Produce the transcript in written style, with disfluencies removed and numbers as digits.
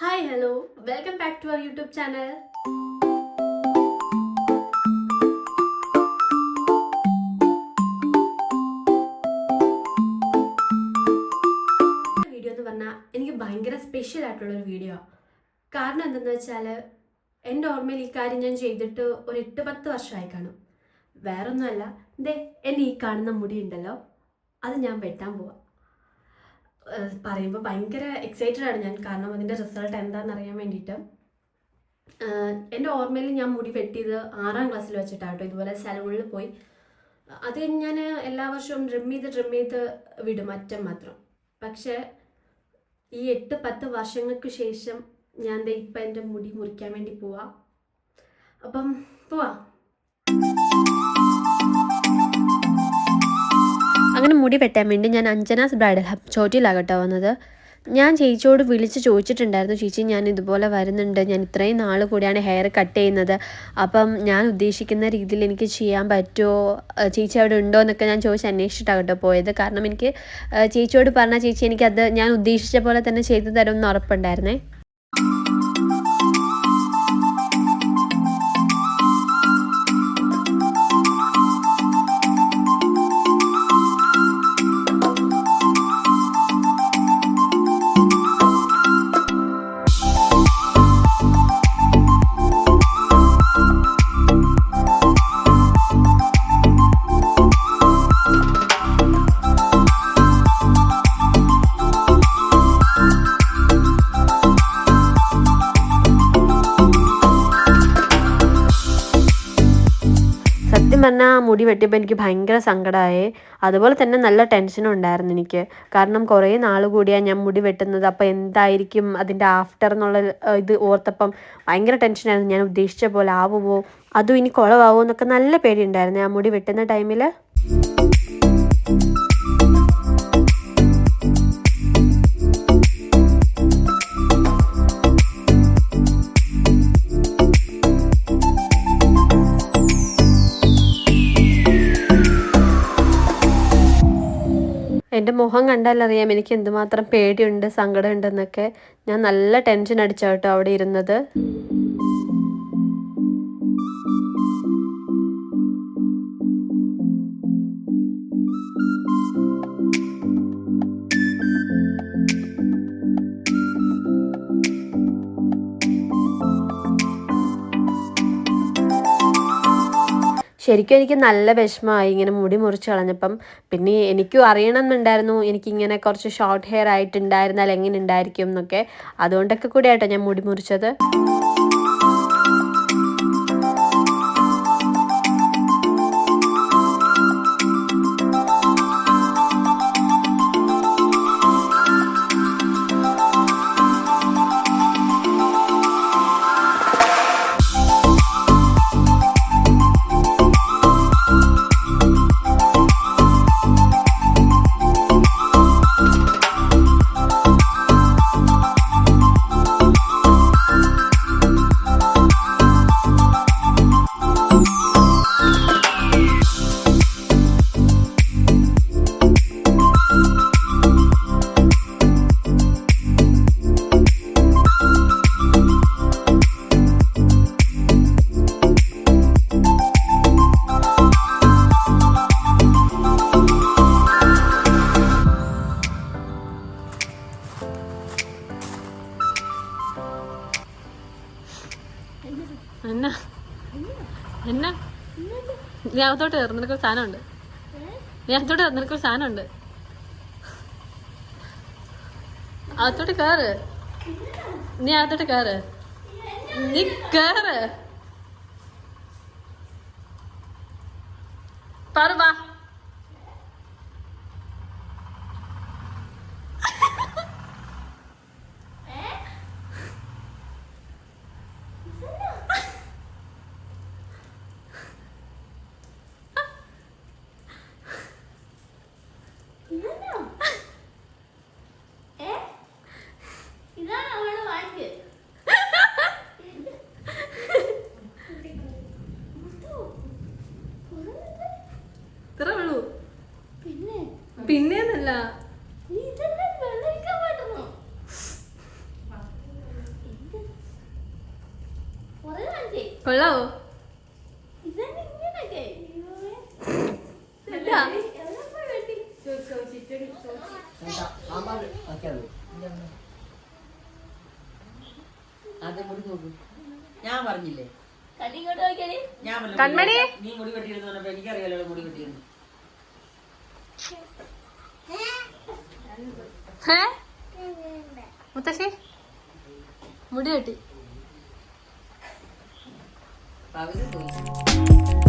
Hi, hello, welcome back to our YouTube channel. Video എന്ന് പറഞ്ഞാൽ എനിക്ക് ഭയങ്കര സ്പെഷ്യൽ ആയിട്ടുള്ളൊരു വീഡിയോ. കാരണം എന്തെന്ന് വെച്ചാൽ എൻ്റെ ഓർമ്മയിൽ ഈ കാര്യം ഞാൻ ചെയ്തിട്ട് ഒരു 8-10 വർഷമായി കാണും. വേറൊന്നുമല്ല, എന്നെ ഈ കാണുന്ന മുടി ഉണ്ടല്ലോ, അത് ഞാൻ വെട്ടാൻ പോവാം. പറയുമ്പോൾ ഭയങ്കര എക്സൈറ്റഡ് ആണ് ഞാൻ, കാരണം അതിൻ്റെ റിസൾട്ട് എന്താണെന്ന് അറിയാൻ വേണ്ടിയിട്ട്. എൻ്റെ ഓർമ്മയിൽ ഞാൻ മുടി വെട്ടിയത് 6ാം ക്ലാസ്സിൽ വെച്ചിട്ടാട്ടോ. ഇതുപോലെ സലൂണിൽ പോയി അത് ഞാൻ എല്ലാ വർഷവും ഡ്രിം ചെയ്ത് വിടും, അറ്റം മാത്രം. പക്ഷേ ഈ 8-10 വർഷങ്ങൾക്ക് ശേഷം ഞാൻ ഇപ്പം എൻ്റെ മുടി മുറിക്കാൻ വേണ്ടി പോവാം. അപ്പം പോവാം. അങ്ങനെ മുടി വെട്ടാൻ വേണ്ടി ഞാൻ അഞ്ജനാസ് ബ്രൈഡൽ ഹബ് ചോട്ടിയിലാകട്ടോ വന്നത്. ഞാൻ ചേച്ചിയോട് വിളിച്ച് ചോദിച്ചിട്ടുണ്ടായിരുന്നു, ചേച്ചി ഞാൻ ഇതുപോലെ വരുന്നുണ്ട്, ഞാൻ ഇത്രയും നാൾ കൂടിയാണ് ഹെയർ കട്ട് ചെയ്യുന്നത്, അപ്പം ഞാൻ ഉദ്ദേശിക്കുന്ന രീതിയിൽ എനിക്ക് ചെയ്യാൻ പറ്റുമോ, ചേച്ചി അവിടെ ഉണ്ടോ എന്നൊക്കെ ഞാൻ ചോദിച്ച് അന്വേഷിച്ചിട്ടാകട്ടോ പോയത്. കാരണം എനിക്ക് ചേച്ചിയോട് പറഞ്ഞാൽ ചേച്ചി എനിക്കത് ഞാൻ ഉദ്ദേശിച്ച പോലെ തന്നെ ചെയ്തു തരുമെന്ന് ഉറപ്പുണ്ടായിരുന്നേ. സത്യം പറഞ്ഞാൽ മുടി വെട്ടിയപ്പോൾ എനിക്ക് ഭയങ്കര സങ്കടമായി. അതുപോലെ തന്നെ നല്ല ടെൻഷനും ഉണ്ടായിരുന്നു എനിക്ക്. കാരണം കുറേ നാൾ കൂടിയാണ് ഞാൻ മുടി വെട്ടുന്നത്. അപ്പോൾ എന്തായിരിക്കും അതിൻ്റെ ആഫ്റ്റർ എന്നുള്ള ഇത് ഓർത്തപ്പം ഭയങ്കര ടെൻഷനായിരുന്നു. ഞാൻ ഉദ്ദേശിച്ച പോലെ ആവുമോ, അതും ഇനി കുളമാവുമോ എന്നൊക്കെ നല്ല പേടിയുണ്ടായിരുന്നു ആ മുടി വെട്ടുന്ന ടൈമിൽ. എൻ്റെ മുഖം കണ്ടാലറിയാം എനിക്ക് എന്തുമാത്രം പേടിയുണ്ട്, സങ്കടമുണ്ടെന്നൊക്കെ. ഞാൻ നല്ല ടെൻഷൻ അടിച്ചാട്ടോ അവിടെ ഇരുന്നത്. ശരിക്കും എനിക്ക് നല്ല വിഷമമായി ഇങ്ങനെ മുടി മുറിച്ച് കളഞ്ഞപ്പം. പിന്നെ എനിക്കും അറിയണമെന്നുണ്ടായിരുന്നു എനിക്കിങ്ങനെ കുറച്ച് ഷോർട്ട് ഹെയർ ആയിട്ടുണ്ടായിരുന്നാൽ എങ്ങനെ ഉണ്ടായിരിക്കും എന്നൊക്കെ. അതുകൊണ്ടൊക്കെ കൂടെ ആയിട്ടോ ഞാൻ മുടി മുറിച്ചത്. എന്നാ എന്നാ നീ അകത്തോട്ട് കയറും, നിനക്കൊരു സാധനമുണ്ട്. നീ അകത്തോട്ട് നിനക്കൊരു സാധനമുണ്ട്, അകത്തോട്ട് കയറ്. നീ അകത്തോട്ട് കയറ്, നീ കയറ്. പറവാ. പിന്നേന്നല്ല കൊള്ളാവോ? ഞാൻ പറഞ്ഞില്ലേ കൺമണി നീ മുടി വെട്ടിയിരുന്നു എനിക്കറിയാലോ മുടി വെട്ടിയിരുന്നു. മുത്തശ്ശി മുടി വെട്ടി പകുതി പോയി.